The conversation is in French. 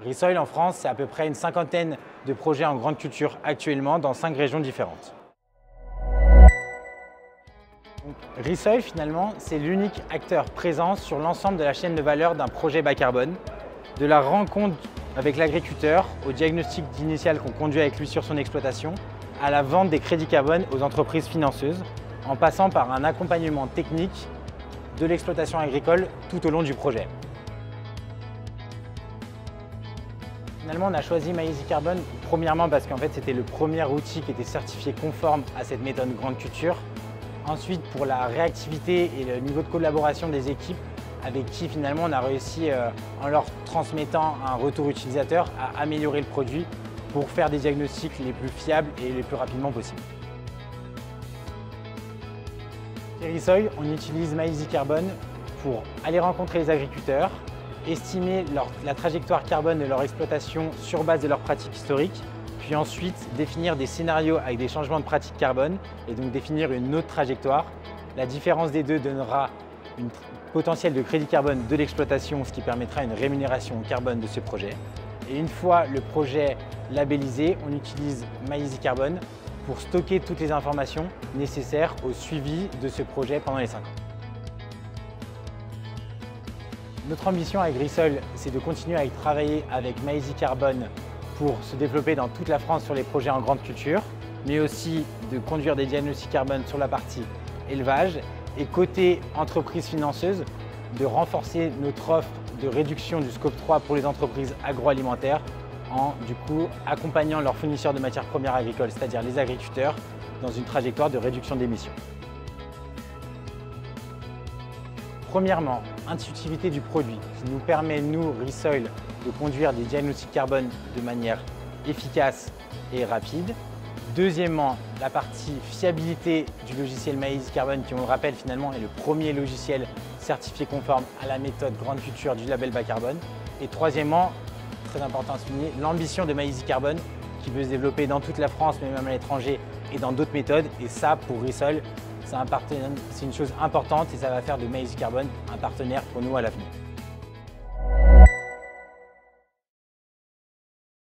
Resoil en France, c'est à peu près une cinquantaine de projets en grande culture actuellement dans 5 régions différentes. Resoil, finalement, c'est l'unique acteur présent sur l'ensemble de la chaîne de valeur d'un projet bas carbone, de la rencontre avec l'agriculteur, au diagnostic initial qu'on conduit avec lui sur son exploitation, à la vente des crédits carbone aux entreprises financeuses, en passant par un accompagnement technique de l'exploitation agricole tout au long du projet. Finalement, on a choisi MyEasyCarbon premièrement parce qu'en fait, c'était le premier outil qui était certifié conforme à cette méthode grande culture. Ensuite, pour la réactivité et le niveau de collaboration des équipes avec qui finalement on a réussi, en leur transmettant un retour utilisateur, à améliorer le produit pour faire des diagnostics les plus fiables et les plus rapidement possible. Chez Resoil, on utilise MyEasyCarbon pour aller rencontrer les agriculteurs, estimer la trajectoire carbone de leur exploitation sur base de leurs pratiques historiques, puis ensuite définir des scénarios avec des changements de pratiques carbone et donc définir une autre trajectoire. La différence des deux donnera une potentiel de crédit carbone de l'exploitation, ce qui permettra une rémunération carbone de ce projet. Et une fois le projet labellisé, on utilise MyEasyCarbon pour stocker toutes les informations nécessaires au suivi de ce projet pendant les 5 ans. Notre ambition avec Resoil, c'est de continuer à travailler avec MyEasyCarbon pour se développer dans toute la France sur les projets en grande culture, mais aussi de conduire des diagnostics carbone sur la partie élevage et côté entreprises financeuses, de renforcer notre offre de réduction du scope 3 pour les entreprises agroalimentaires en du coup accompagnant leurs fournisseurs de matières premières agricoles, c'est-à-dire les agriculteurs, dans une trajectoire de réduction d'émissions. Premièrement, intuitivité du produit qui nous permet, nous, Resoil, de conduire des diagnostics carbone de manière efficace et rapide. Deuxièmement, la partie fiabilité du logiciel MyEasyCarbon qui, on le rappelle, finalement est le premier logiciel certifié conforme à la méthode grande culture du label bas carbone. Et troisièmement, très important à souligner, l'ambition de MyEasyCarbon qui veut se développer dans toute la France, mais même à l'étranger et dans d'autres méthodes. Et ça, pour Resoil, c'est une chose importante et ça va faire de MyEasyCarbon un partenaire pour nous à l'avenir.